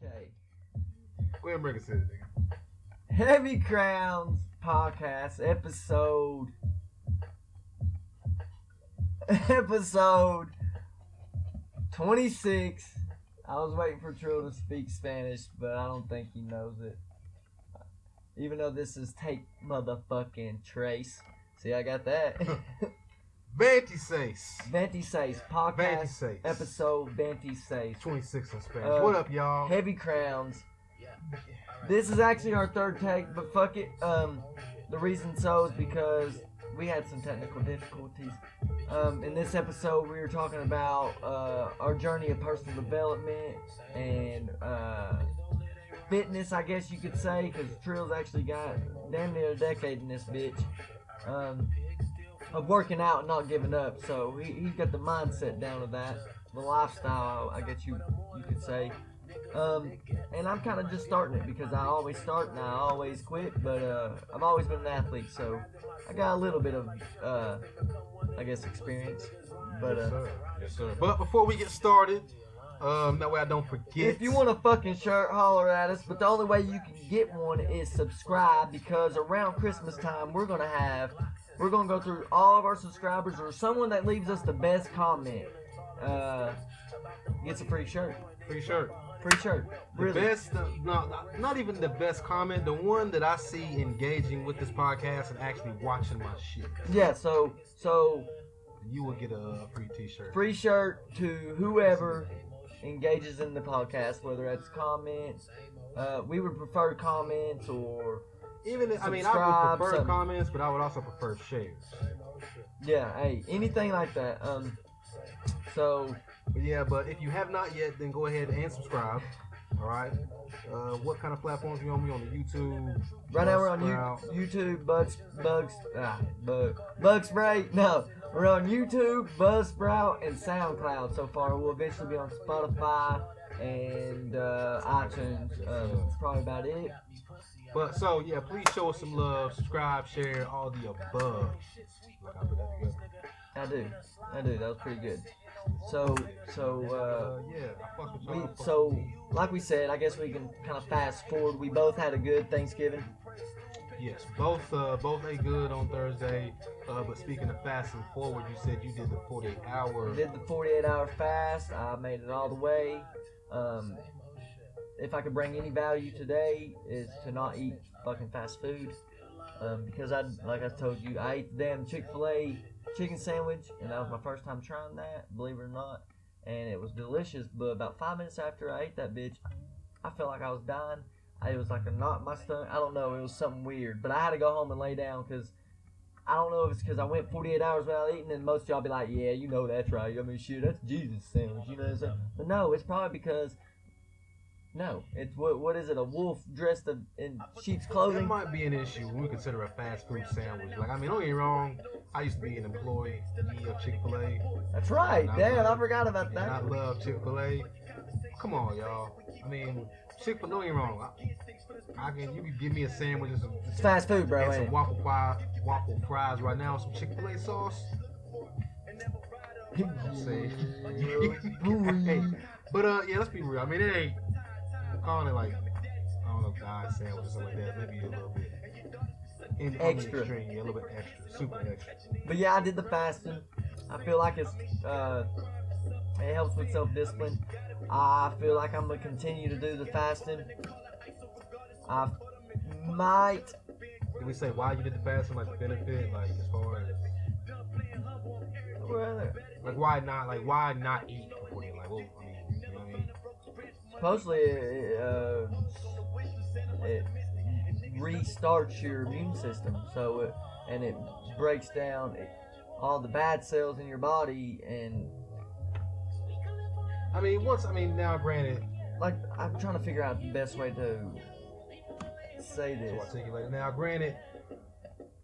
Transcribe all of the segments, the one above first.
Okay. Go ahead and break it to it, nigga. Heavy Crowns Podcast episode 26. I was waiting for Trill to speak Spanish, but I don't think he knows it. Even though this is Take Motherfucking Trace. See, I got that. 26. 26 podcast 26. episode 26. 26 in Spanish. What up, y'all? Heavy Crowns. This is actually our third take, but fuck it. The reason so is because we had some technical difficulties. In this episode, we were talking about our journey of personal development and fitness, I guess you could say, because Trill's actually got damn near a decade in this bitch of working out and not giving up. So he's got the mindset down to that, the lifestyle, I guess you could say. And I'm kind of just starting it because I always start and I always quit, but I've always been an athlete, so I got a little bit of, I guess, experience. But yes, sir. But before we get started, that way I don't forget. If you want a fucking shirt, holler at us. But the only way you can get one is subscribe, because around Christmas time we're gonna go through all of our subscribers, or someone that leaves us the best comment gets a free shirt. Free shirt. Free shirt. Really. The best, not even the best comment, the one that I see engaging with this podcast and actually watching my shit. Yeah, so you will get a free t-shirt. Free shirt to whoever engages in the podcast, whether that's comments. We would prefer comments or even, I would prefer comments, but I would also prefer shares. Yeah, hey, anything like that. But if you have not yet, then go ahead and subscribe. All right. What kind of platforms are we on? We on the YouTube. Right now we're on YouTube, Bug Spray. No, we're on YouTube, Buzzsprout, and SoundCloud so far. We'll eventually be on Spotify and iTunes. That's probably about it. But please show us some love, subscribe, share, all the above. Like I put that together. I do. That was pretty good. So like we said, I guess we can kind of fast forward. We both had a good Thanksgiving. Yes, both ate good on Thursday. But speaking of fasting forward, you said you did the 48-hour. Did the 48-hour fast. I made it all the way. If I could bring any value today, is to not eat fucking fast food. Because like I told you, I ate the damn Chick-fil-A chicken sandwich, and that was my first time trying that, believe it or not, and it was delicious. But about 5 minutes after I ate that bitch, I felt like I was dying. It was like a knot in my stomach. I don't know, it was something weird, but I had to go home and lay down, because I don't know if it's because I went 48 hours without eating, and most of y'all be like, yeah, you know that's right, I mean, shit, that's Jesus' sandwich, you know what I'm saying? But no, it's probably because, no, it's what is it? A wolf dressed in sheep's clothing? That might be an issue when we consider a fast food sandwich. Like, I mean, don't get me wrong. I used to be an employee of Chick-fil-A. That's right. Damn, I forgot about that. And I love Chick-fil-A. Come on, y'all. I mean, Chick-fil-A. Don't get me wrong. You can give me a sandwich. It's fast food, bro. And some waffle fries right now. Some Chick-fil-A sauce. Say. Hey, but let's be real. I mean, it ain't. Calling it like, I don't know, God sandwich or something like that. Maybe a little bit extra. Extreme, a little bit extra, super extra. But yeah, I did the fasting. I feel like it helps with self-discipline. I feel like I'm gonna continue to do the fasting. I might. Did we say why you did the fasting? Like the benefit, like as far as like why not eat for 40? Like, well, I mean, you know what I mean? Supposedly, it restarts your immune system, and it breaks down all the bad cells in your body, and now granted, like, I'm trying to figure out the best way to say this. To articulate it. Now granted,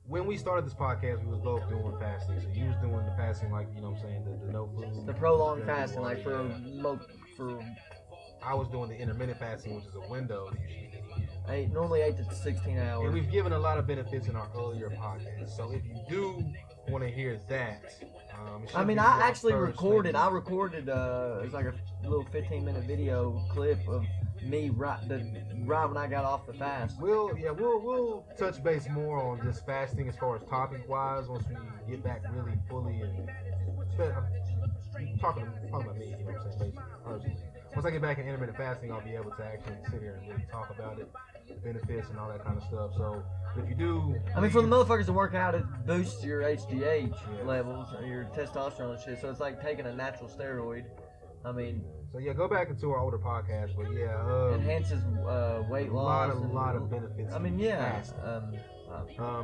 when we started this podcast, we was both doing fasting. So you was doing the fasting, like, you know what I'm saying, the no food, the prolonged fasting, like for I was doing the intermittent fasting, which is a window. Normally 8 to 16 hours. And we've given a lot of benefits in our earlier podcasts. So if you do want to hear that, I mean, I actually recorded. It was like a little 15-minute video clip of me right when I got off the fast. We'll touch base more on just fasting as far as topic wise once we get back really fully and I'm talking about me, you know what I'm saying, basically, personally. Once I get back in intermittent fasting, I'll be able to actually sit here and really talk about it, the benefits and all that kind of stuff. So if you do, I mean, for the motherfuckers to work out, it boosts your HGH levels or your testosterone and shit. So it's like taking a natural steroid. I mean, so yeah, go back into our older podcast, but yeah, enhances weight loss. A lot of benefits. I mean, yeah.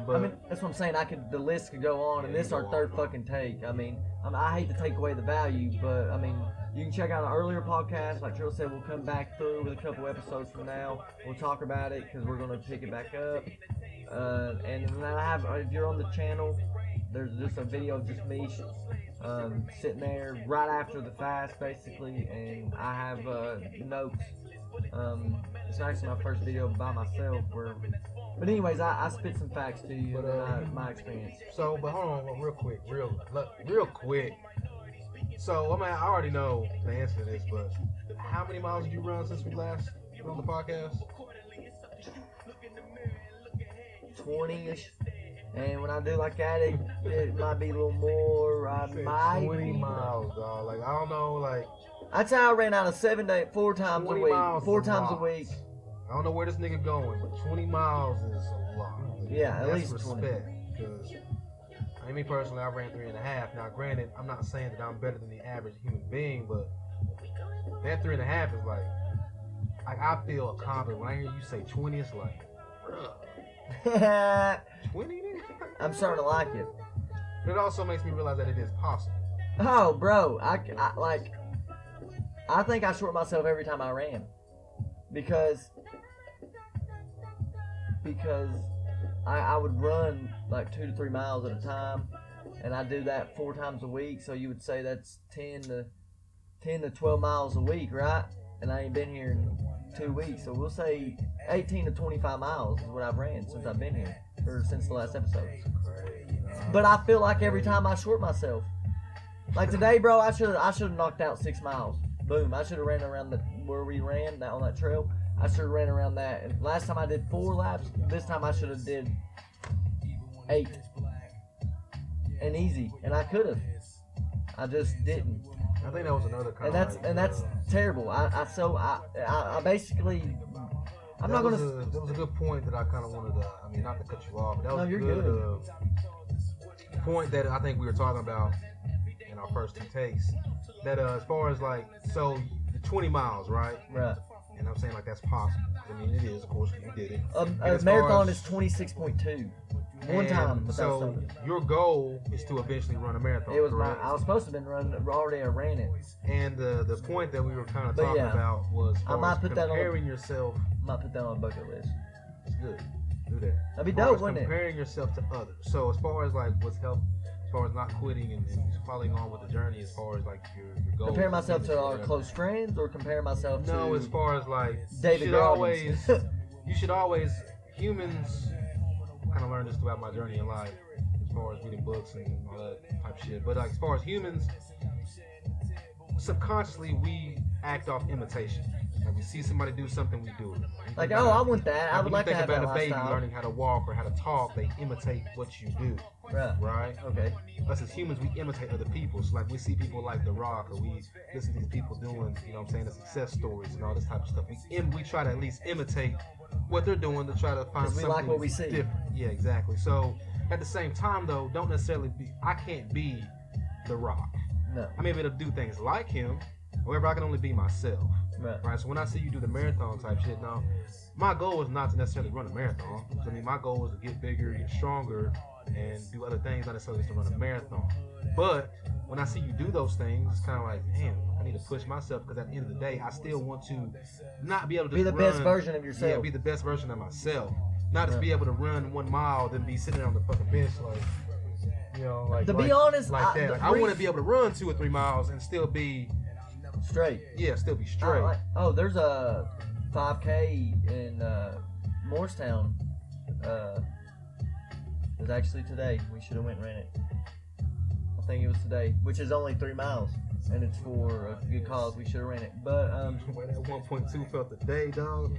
But I mean, that's what I'm saying. The list could go on, and this is our third fucking take. I mean, I hate to take away the value, but I mean, you can check out an earlier podcast. Like Trill said, we'll come back through with a couple episodes from now. We'll talk about it because we're gonna pick it back up. And then if you're on the channel, there's just a video of just me sitting there right after the fast, basically, and I have notes. It's actually my first video by myself. But anyways, I spit some facts to you and my experience. So, but hold on, real quick. So, I mean, I already know the answer to this, but how many miles did you run since we last were on the podcast? 20-ish. And when I do like that, it might be a little more. I might 20 miles, dog. Like, I don't know, like. That's how I ran out of 7 days, 4 times a week. 4 times a week. I don't know where this nigga going, but 20 miles is a lot. Yeah, at least respect. Because, I mean, me personally, I ran 3.5. Now, granted, I'm not saying that I'm better than the average human being, but that 3.5 is like I feel accomplished. When I hear you say 20, it's like, bruh. 20? I'm starting to like it. But it also makes me realize that it is possible. Oh, bro, I think I short myself every time I ran, because I would run like 2 to 3 miles at a time, and I do that 4 times a week. So you would say that's 10 to 12 miles a week, right? And I ain't been here in 2 weeks, so we'll say 18 to 25 miles is what I've ran since I've been here, or since the last episode. But I feel like every time I short myself. Like today, bro, I should have knocked out 6 miles. Boom! I should have ran around where we ran on that trail. I should have ran around that. And last time I did 4 laps. This time I should have did 8. And easy. And I could have. I just didn't. I think that was another kind and that's terrible. I basically. I'm not gonna. That was a good point that I kind of wanted to. I mean, not to cut you off, but that was you're good. Point that I think we were talking about in our first 2 takes. That as far as like, so 20 miles, right? Right. And I'm saying like that's possible. I mean, it is, of course, you did it. A marathon is 26.2. One time. So your goal is to eventually run a marathon. It was I was supposed to have been running. Already I ran it. And the point that we were kind of talking about was comparing yourself. I might put that on a bucket list. It's good. Do that. That'd be dope, wouldn't it? Comparing yourself to others. So as far as like what's helped, as far as not quitting and following on with the journey, as far as like your goals. Compare myself to our close friends, or compare myself to. No, as far as like David you should always humans. Kind of learned this throughout my journey in life, as far as reading books and all that type of shit. But like, as far as humans, subconsciously we act off imitation. Like we see somebody do something, we do it. Like, oh, I want that. I would like to have that lifestyle. Think about a baby learning how to walk or how to talk, they imitate what you do. Right? Okay. Us as humans, we imitate other people. So like we see people like The Rock, or we listen to these people doing, you know what I'm saying, the success stories and all this type of stuff. We try to at least imitate what they're doing to try to find something like what we see. Different. Yeah, exactly. So at the same time, though, don't necessarily I can't be The Rock. No. I may be able to do things like him. However, I can only be myself. Right. So when I see you do the marathon type shit, now my goal is not to necessarily run a marathon. So, I mean, my goal is to get bigger, get stronger, and do other things, not necessarily to run a marathon. But when I see you do those things, it's kind of like, damn, I need to push myself, because at the end of the day, I still want to not be able to be the best version of yourself. Yeah, be the best version of myself. Not just be able to run 1 mile, then be sitting on the fucking bench like, you know, like to be honest, like that. Like, I want to be able to run 2 or 3 miles and still be straight. Yeah, still be straight. There's a 5K in Morristown. It was actually today. We should have went and ran it. I think it was today, which is only 3 miles. and it's for a good cause. We should have ran it, but Where that 1.2 felt today, dog.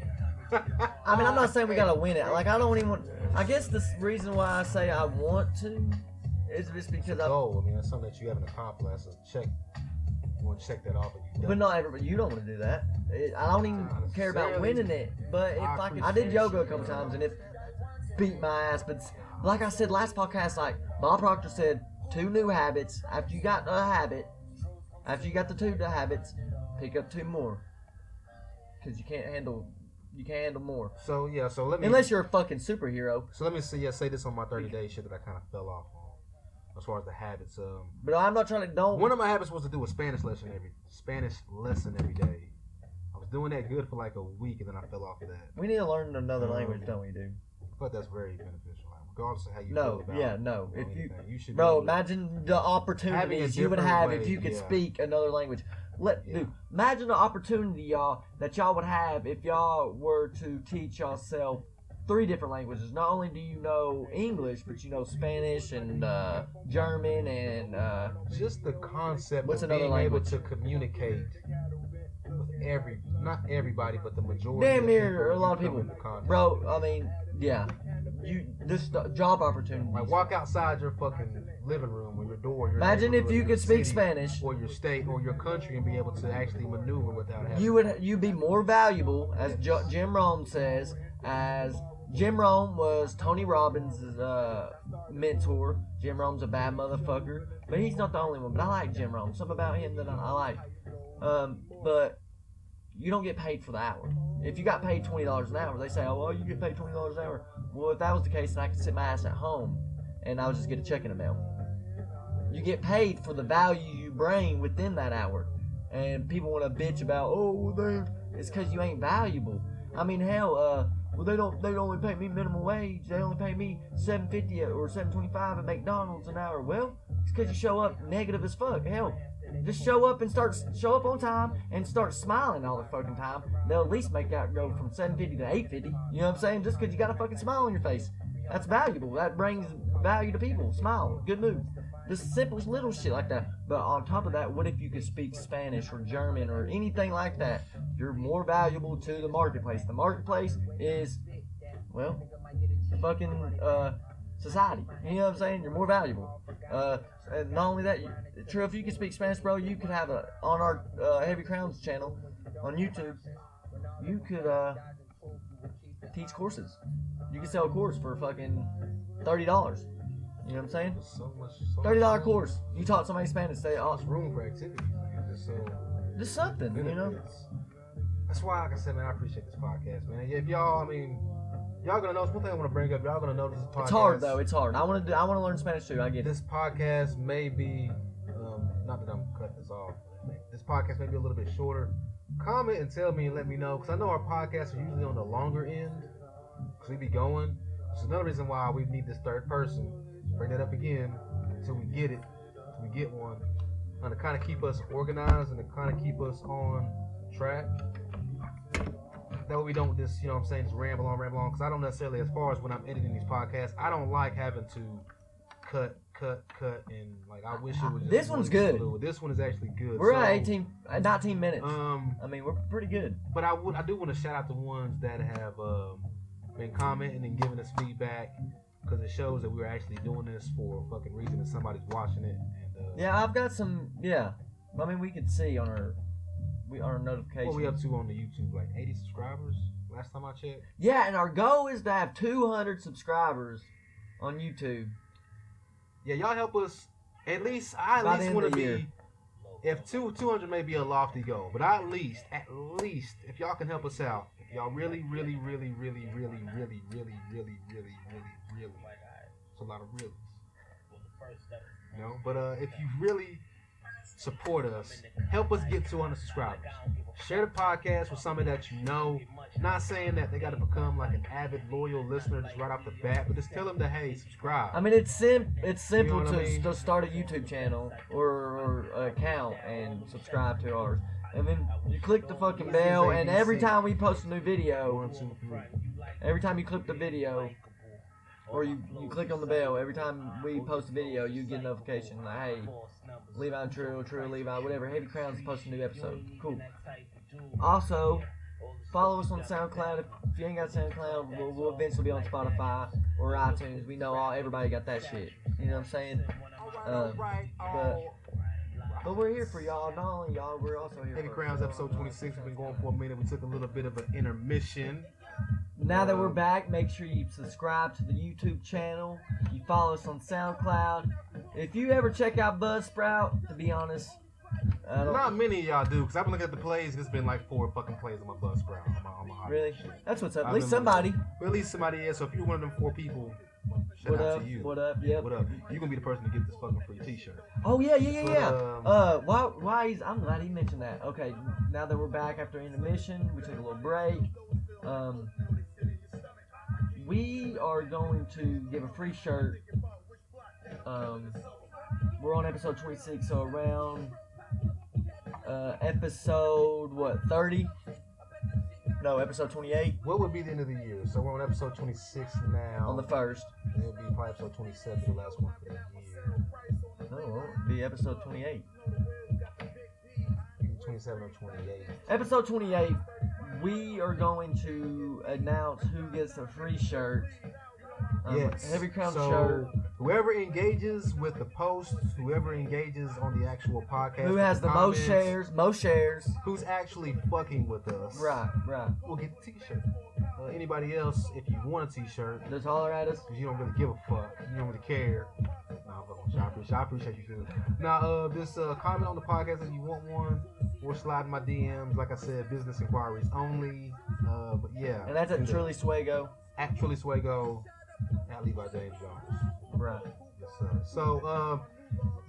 I mean, I'm not saying we gotta win it. Like, I don't even want. I guess the reason why I say I want to is just because I. I mean, that's something that you haven't accomplished. So check. You want to check that off. But not everybody. You don't want to do that. I don't even care about winning it. But if I did yoga a couple times and it beat my ass. But like I said last podcast, like Bob Proctor said, 2 new habits. After you got a habit, after you got the 2 habits, pick up 2 more. Because you can't handle more. So yeah, so let me. Unless you're a fucking superhero. So let me say this on my 30-day shit that I kind of fell off on, as far as the habits. But I'm not trying to don't. One of my habits was to do a Spanish lesson every day. I was doing that good for like a week, and then I fell off of that. We need to learn another language, don't we, dude? But that's very beneficial, regardless of how you feel about. If you should. Bro, imagine the opportunities you would have if you could speak another language. Dude, imagine the opportunity, y'all, that y'all would have if y'all were to teach yourself 3 different languages. Not only do you know English, but you know Spanish and German and just the concept what's of another being language? able to communicate with not everybody, but the majority. Damn of near a lot of people, in the context. bro. I mean, yeah, this job opportunity. Like walk outside your fucking living room or your door. Your Imagine if you could speak city, Spanish, or your state, or your country, and be able to actually maneuver without having. you'd be more valuable, as Jim Rohn says. As Jim Rohn was Tony Robbins' mentor. Jim Rohn's a bad motherfucker, but he's not the only one. But I like Jim Rohn. Something about him that I like. But you don't get paid for the hour. If you got paid $20 an hour, they say, oh, well, you get paid $20 an hour. Well, if that was the case, then I could sit my ass at home and I would just get a check in the mail. You get paid for the value you bring within that hour. And people want to bitch about, it's because you ain't valuable. I mean, hell, they only pay me minimum wage. They only pay me $7.50 or $7.25 at McDonald's an hour. Well, it's because you show up negative as fuck. Hell, just show up on time and start smiling all the fucking time. They'll at least make that go from $7.50 to $8.50. You know what I'm saying? Just because you got a fucking smile on your face. That's valuable. That brings value to people. Smile. Good mood. Just simple little shit like that. But on top of that, what if you could speak Spanish or German or anything like that? You're more valuable to the marketplace. The marketplace is, well, fucking society. You know what I'm saying? You're more valuable. And not only that, true, if you can speak Spanish, bro, you could have on our Heavy Crowns channel on YouTube, you could teach courses. You could sell a course for fucking $30. You know what I'm saying? $30 course. You taught somebody Spanish. Say, oh, it's room for activities. Just something, you know. That's why, like I said, man, I appreciate this podcast, man. If y'all, y'all gonna know. One thing I want to bring up, y'all gonna know this podcast. It's hard though. It's hard. I want to learn Spanish too. I get it. This podcast may be, not that I'm cutting this off. This podcast may be a little bit shorter. Comment and tell me and let me know, because I know our podcasts are usually on the longer end, because we be going. So another reason why we need this third person. Bring that up again until we get it, until we get one, and to kind of keep us organized and to kind of keep us on track. That way we don't just, you know what I'm saying, just ramble on, because I don't necessarily, as far as when I'm editing these podcasts, I don't like having to cut, and like I wish it was just this one's good. This one is actually good. We're at 19 minutes. We're pretty good. But I do want to shout out the ones that have been commenting and giving us feedback. Because it shows that we're actually doing this for a fucking reason and somebody's watching it. And, yeah, I've got some. Yeah, we could see on our notifications. What we up to on the YouTube? Like 80 subscribers last time I checked. Yeah, and our goal is to have 200 subscribers on YouTube. Yeah, y'all help us. At least I at least want to be. If 200 may be a lofty goal, but at least if y'all can help us out, if y'all really, it's a lot of realies. You know, but if you really support us, help us get 200 subscribers. Share the podcast with somebody that you know. Not saying that they got to become like an avid, loyal listener just right off the bat, but just tell them to, hey, subscribe. I mean, it's simple you know to start a YouTube channel or account and subscribe to ours. And then you click the fucking bell, and every time we post a new video, every time you click the video, or you click on the bell, every time we post a video, you get a notification like, hey, Levi and True Levi, whatever. Heavy Crown's posting a new episode. Cool. Also, follow us on SoundCloud. If you ain't got SoundCloud, we'll eventually be on Spotify or iTunes. We know everybody got that shit. You know what I'm saying? But we're here for y'all. Not only y'all, we're also here Heavy for Crowns episode 26. We've been going for a minute. We took a little bit of an intermission. Now that we're back, make sure you subscribe to the YouTube channel. You follow us on SoundCloud. If you ever check out Buzzsprout, to be honest, not many of y'all do, because I've been looking at the plays. There's been like 4 fucking plays on my Buzzsprout. Really? That's what's up. At least somebody. At least somebody is. So if you're one of them 4 people, shout out to you. What up? Yep. What up? You're gonna be the person to get this fucking free T-shirt. Oh yeah. I'm glad he mentioned that. Okay, now that we're back after intermission, we took a little break. We are going to give a free shirt. We're on episode 26, so around episode 30? No, episode 28. What would be the end of the year? So we're on episode 26 now. On the 1st. It'll be probably episode 27, the last one for the year. No, it'll be episode 28. 27 or 28. Episode 28, we are going to announce who gets a free shirt. Yes. Heavy Crown so shirt. Whoever engages with the post, whoever engages on the actual podcast, who has the comments, most shares, who's actually fucking with us, right, will get the T-shirt. Anybody else, if you want a T-shirt, just holler at us, because you don't really give a fuck, you don't really care. I appreciate you too. Now, just comment on the podcast if you want one, or slide in my DMs. Like I said, business inquiries only. But yeah, and that's at Truly Swego. At Truly Swego. At Levi James Jones. Right. Yes, sir. So,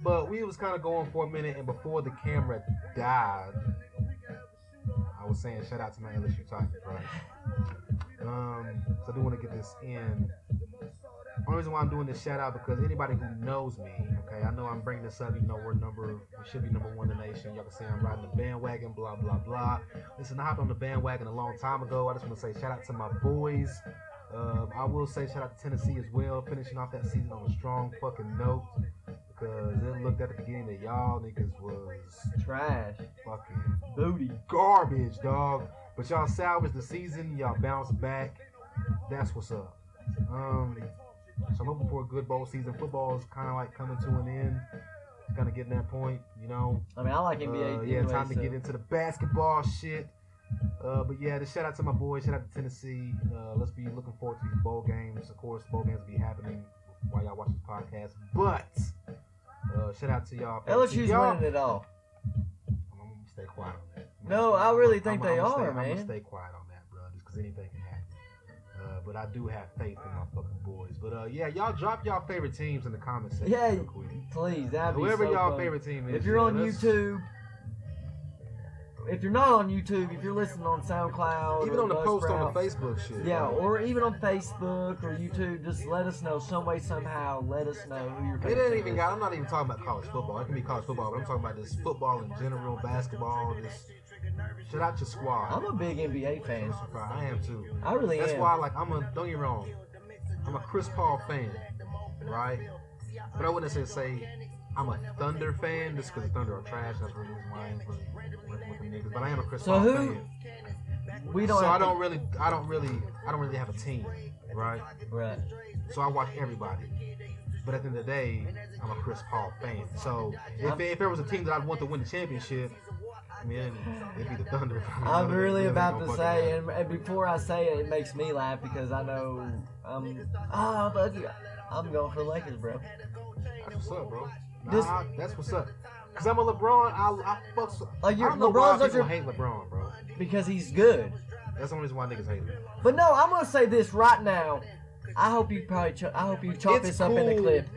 but we was kind of going for a minute, and before the camera died, I was saying shout out to my LSU Tigers, right? So I do want to get this in. Only reason why I'm doing this shout out because anybody who knows me, okay, I know I'm bringing this up. You know, we should be number 1 in the nation. Y'all can say I'm riding the bandwagon, blah blah blah. Listen, I hopped on the bandwagon a long time ago. I just want to say shout out to my boys. I will say shout out to Tennessee as well, finishing off that season on a strong fucking note, because it looked at the beginning that y'all niggas was trash, fucking booty, garbage, dog. But y'all salvaged the season, y'all bounced back. That's what's up. So I'm hoping for a good bowl season. Football is kind of like coming to an end. It's kind of getting that point, you know. I mean, I like NBA. Yeah, time to get into the basketball shit. But yeah, just shout out to my boys, shout out to Tennessee. Let's be looking forward to these bowl games. Of course, bowl games will be happening while y'all watch this podcast. But shout out to y'all. LSU's winning it all. I'm gonna stay quiet on that. No, I really think they are, man. I'm gonna stay quiet on that, bro, just because anything can happen. But I do have faith in my fucking boys. But yeah, y'all drop y'all favorite teams in the comments section. Yeah, please. Whoever y'all favorite team is. If you're on YouTube. If you're not on YouTube, if you're listening on SoundCloud, even on the post on the Facebook shit, yeah, right? Or even on Facebook or YouTube, just let us know some way, somehow. Let us know who your favorite team is. I'm not even talking about college football. It can be college football, but I'm talking about just football in general, basketball. Just shout out your squad. I'm a big NBA fan. I am too. I really am. That's why, like, don't get me wrong, I'm a Chris Paul fan, right? But I wouldn't say I'm a Thunder fan just because the Thunder are trash. That's the reason why I ain't really with the niggas. But I am a Chris Paul fan. I don't really have a team, right? Right. So I watch everybody. But at the end of the day, I'm a Chris Paul fan. So if there was a team that I'd want to win the championship, I mean, it'd be the Thunder. I'm really about to say, and before I say it, it makes me laugh because I know I'm going for the Lakers, bro. That's what's up, bro. That's what's up. Cause I'm a LeBron. I don't know why people hate LeBron, bro. Because he's good. That's the only reason why niggas hate him. But no, I'm gonna say this right now. I hope you chop this up in the clip.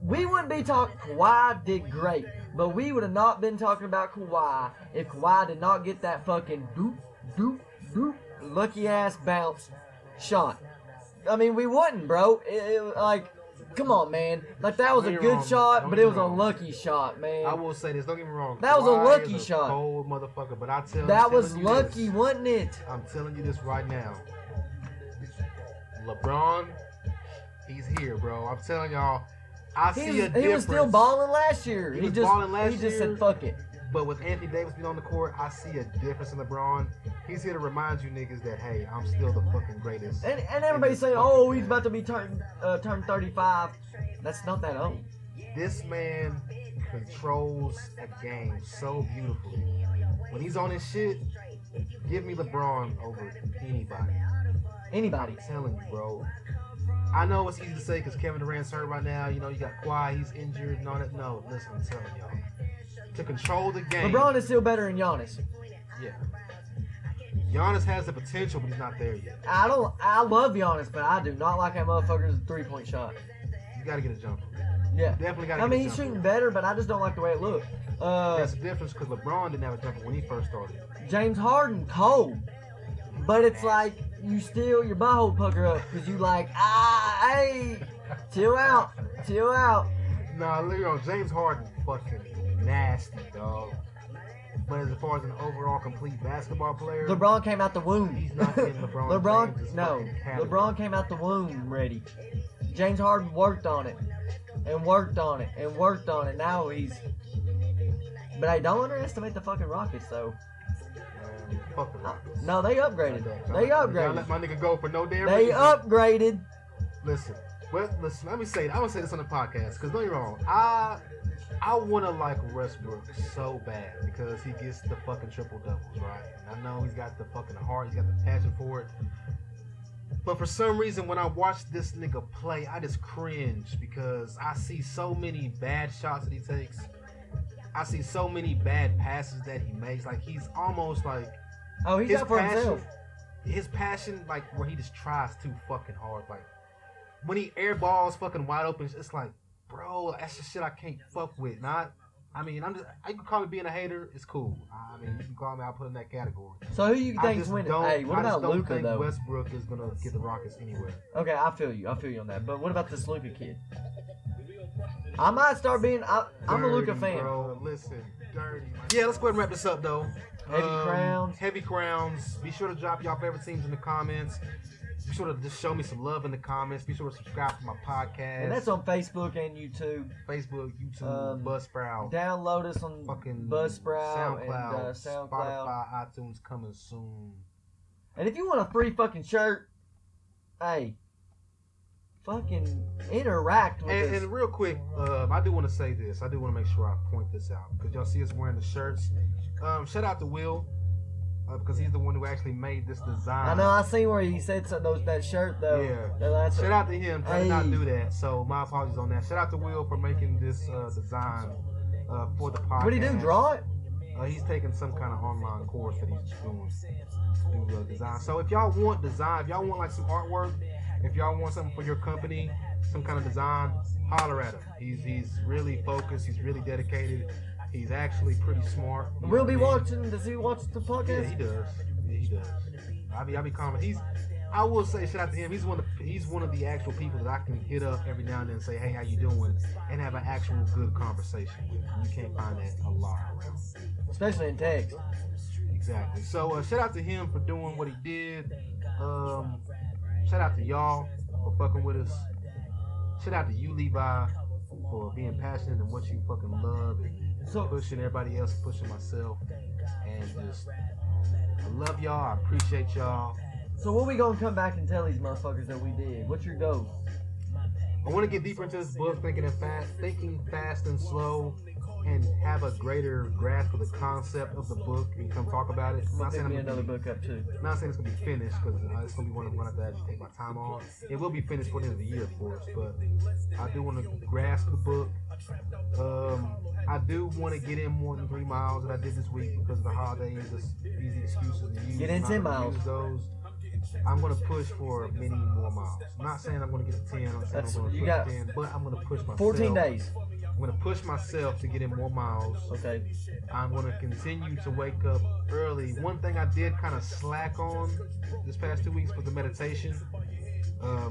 We wouldn't be talking. Kawhi did great, but we would have not been talking about Kawhi if Kawhi did not get that fucking doop doop doop lucky ass bounce shot. I mean, we wouldn't, bro. Come on, man. Like, that was a good shot, but it was a lucky shot, man. I will say this. Don't get me wrong. That was a lucky shot. Cold motherfucker, but that was lucky, wasn't it? I'm telling you this right now. LeBron, he's here, bro. I'm telling y'all, I see a difference. He was still balling last year. He just said, fuck it. But with Anthony Davis being on the court, I see a difference in LeBron. He's here to remind you niggas that, hey, I'm still the fucking greatest. And everybody's saying, oh, he's about to be turned 35. That's not that old. This man controls a game so beautifully. When he's on his shit, give me LeBron over anybody. Anybody. I'm telling you, bro. I know it's easy to say because Kevin Durant's hurt right now. You know, you got Kawhi, he's injured and all that. No, listen, I'm telling y'all. To control the game. LeBron is still better than Giannis. Yeah. Giannis has the potential, but he's not there yet. I love Giannis, but I do not like that motherfucker's 3-point shot. You got to get a jumper. Yeah. Definitely got to get a jumper. I mean, he's shooting better, but I just don't like the way it looked. That's the difference because LeBron didn't have a jumper when he first started. James Harden, cold. But it's like, you still, your butthole pucker up because you like, hey, chill out. Nah, look on James Harden fucking nasty, dog. But as far as an overall complete basketball player, LeBron came out the womb. He's not in LeBron James' fucking category. LeBron came out the womb ready. James Harden worked on it. Now he's... But hey, don't underestimate the fucking Rockets, though. Fuck the Rockets. No, they upgraded. Y'all let my nigga go for no damn reason. They upgraded. Listen, let me say it. I'm gonna say this on the podcast, because don't get me wrong. I want to like Westbrook so bad because he gets the fucking triple doubles, right? And I know he's got the fucking heart, he's got the passion for it. But for some reason, when I watch this nigga play, I just cringe because I see so many bad shots that he takes. I see so many bad passes that he makes. Like, he's almost like... Oh, he's out for himself. His passion, like, where he just tries too fucking hard. Like, when he air balls fucking wide open, it's like, bro, that's just shit I can't fuck with. You can call me being a hater. It's cool. I mean, you can call me. I'll put in that category. So who you think's winning? Hey, what about Luka though? Westbrook is gonna get the Rockets anywhere. Okay, I feel you on that. But what about this Luka kid? I might start being. I'm a Luka fan. Bro, listen, dirty. Yeah, let's go ahead and wrap this up though. Heavy crowns. Be sure to drop y'all favorite teams in the comments. Be sure to just show me some love in the comments. Be sure to subscribe to my podcast. And that's on Facebook and YouTube. Facebook, YouTube, Buzzsprout. Download us on fucking Buzzsprout SoundCloud, and SoundCloud. Spotify, iTunes coming soon. And if you want a free fucking shirt, hey, fucking interact with us. And real quick, I do want to say this. I do want to make sure I point this out because y'all see us wearing the shirts. Shout out to Will. Because he's the one who actually made this design. I know, I seen where he said that shirt though. Yeah. Shout out to him. Try to not do that. So my apologies on that. Shout out to Will for making this design for the podcast. What did he do? Draw it? He's taking some kind of online course that he's doing. Do design. So if y'all want design, if y'all want like some artwork, if y'all want something for your company, some kind of design, holler at him. He's really focused. He's really dedicated. He's actually pretty smart. We'll be watching. Does he watch the podcast? Yeah, he does. He does. I be commenting. I will say shout out to him. He's one of the actual people that I can hit up every now and then and say, hey, how you doing? And have an actual good conversation with. You can't find that a lot around. Especially in text. Exactly. So shout out to him for doing what he did. Shout out to y'all for fucking with us. Shout out to you, Levi, for being passionate in what you fucking love and pushing everybody else, pushing myself, and just I love y'all. I appreciate y'all. So when we gonna come back and tell these motherfuckers that we did? What's your goal? I want to get deeper into this book, thinking fast and slow, and have a greater grasp of the concept of the book and come talk about it. Not saying another book up too. Not saying it's gonna be finished because it's gonna be one of that I just take my time on. It will be finished for the end of the year, of course, but I do want to grasp the book. I do want to get in more than 3 miles that I did this week because of the holidays. Just easy excuses to use. Get in 10 miles. Those. I'm going to push for many more miles. I'm not saying I'm going to get to 10. I'm saying I'm going to push 10, but I'm going to push myself. 14 days. I'm going to push myself to get in more miles. Okay. I'm going to continue to wake up early. One thing I did kind of slack on this past 2 weeks was the meditation,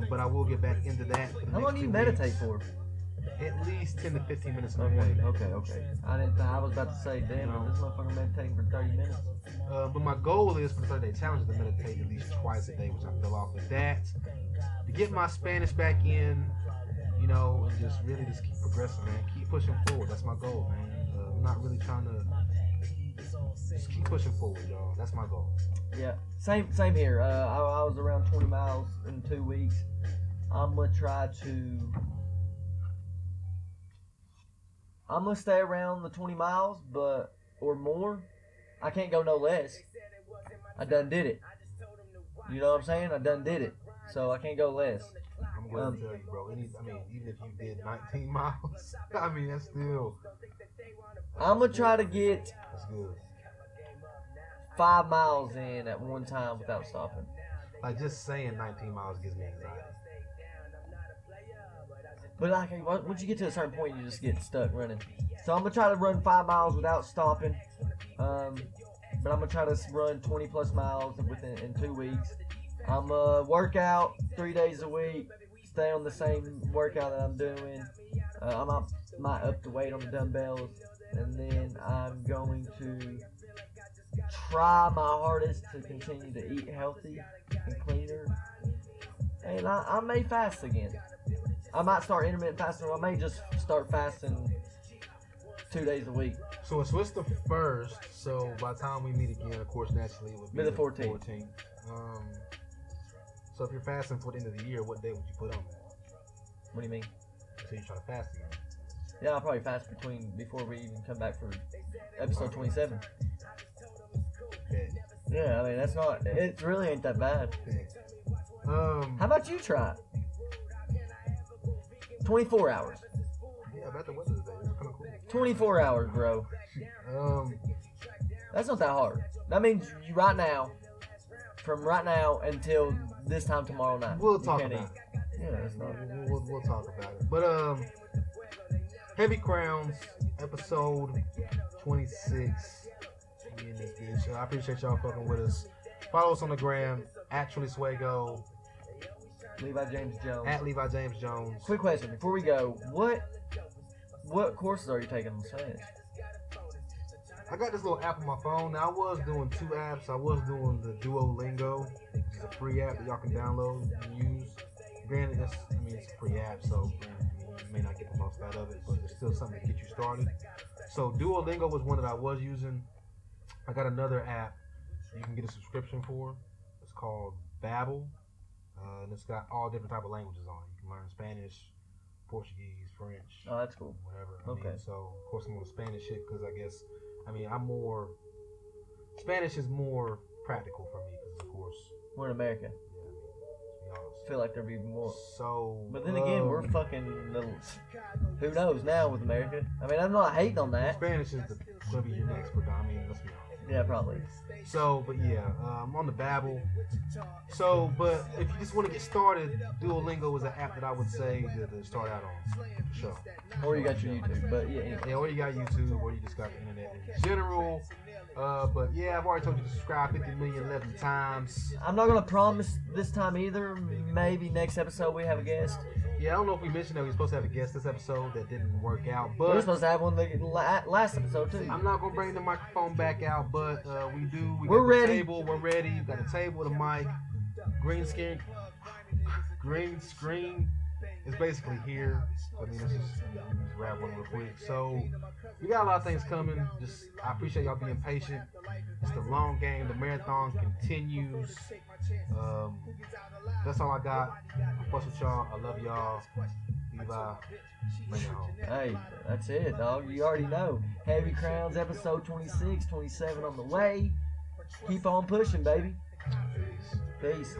but I will get back into that. How long do you meditate for? At least 10 to 15 minutes. Okay. I was about to say, damn, this motherfucker meditating for 30 minutes. But my goal is for the 30-day challenge to meditate at least twice a day, which I fell off with that. To get my Spanish back in you know, and just really just keep progressing, man. Keep pushing forward. That's my goal, man. I'm not really trying to just keep pushing forward, y'all. That's my goal. Yeah, same here. I was around 20 miles in 2 weeks. I'm gonna stay around the 20 miles, but or more. I can't go no less. I done did it. You know what I'm saying? I done did it. So I can't go less. I'm going to tell you, bro. Even if you did 19 miles, I mean, that's still. I'm gonna try to get That's good. 5 miles in at one time without stopping. Like just saying 19 miles gives me anxiety. But like, once you get to a certain point, you just get stuck running. So I'm gonna try to run 5 miles without stopping. But I'm gonna try to run 20 plus miles in 2 weeks. I'm gonna work out 3 days a week. Stay on the same workout that I'm doing. I might up the weight on the dumbbells, and then I'm going to try my hardest to continue to eat healthy and cleaner. And I may fast again. I might start intermittent fasting, or I may just start fasting 2 days a week. So it's what's the first? So by the time we meet again, of course, naturally it would be the 14th. So if you're fasting for the end of the year, what day would you put on that? What do you mean? So you're trying to fast again? Yeah, I'll probably fast before we even come back for episode 27. Okay. Yeah, I mean it really ain't that bad. Okay. How about you try it? 24 hours. Yeah, I bet the weather today. It's kind of cool. 24 hours, bro. That's not that hard. That means from right now until this time tomorrow night. We'll talk about it. Yeah, that's not. We'll talk about it. But Heavy Crowns, episode 26. We in this bitch. I appreciate y'all fucking with us. Follow us on the gram at Truly Swago. Levi James Jones. At Levi James Jones. Quick question before we go. What courses are you taking on Spanish? I got this little app on my phone. Now I was doing 2 apps. I was doing the Duolingo, which is a free app that y'all can download and use. Granted, it's a free app, so you may not get the most out of it, but it's still something to get you started. So Duolingo was one that I was using. I got another app you can get a subscription for. It's called Babbel, and it's got all different type of languages on it. You can learn Spanish, Portuguese, French. Oh, that's cool. Whatever. Okay. So of course I'm on the Spanish shit because Spanish is more practical for me because of course we're in America. Yeah, let's be honest. I feel like there'd be more. So, but then again, we're fucking little. Who knows now with America? I mean, I'm not hating on that. Spanish is gonna be your next predominant. Let's be honest. Yeah, probably. So, but yeah, I'm on the Babbel. So, but if you just want to get started, Duolingo is an app that I would say to start out on, for sure. Or you got your YouTube, but yeah. Anyway. Yeah, or you got YouTube, or you just got the internet in general. But yeah, I've already told you to subscribe 50 million 11 times. I'm not gonna promise this time either. Maybe next episode we have a guest. Yeah, I don't know if we mentioned that we were supposed to have a guest this episode. That didn't work out, but we were supposed to have one the last episode too. I'm not gonna bring the microphone back out, but we do. We're ready. Table. We're ready. We've got a table, the mic, green screen. It's basically here. I mean, let's just grab one real quick. So we got a lot of things coming. I appreciate y'all being patient. It's the long game. The marathon continues. That's all I got. I fuss with y'all. I love y'all. Levi, bring it home. Hey, that's it, dog. You already know. Heavy Crowns, episode 26, 27 on the way. Keep on pushing, baby. Peace.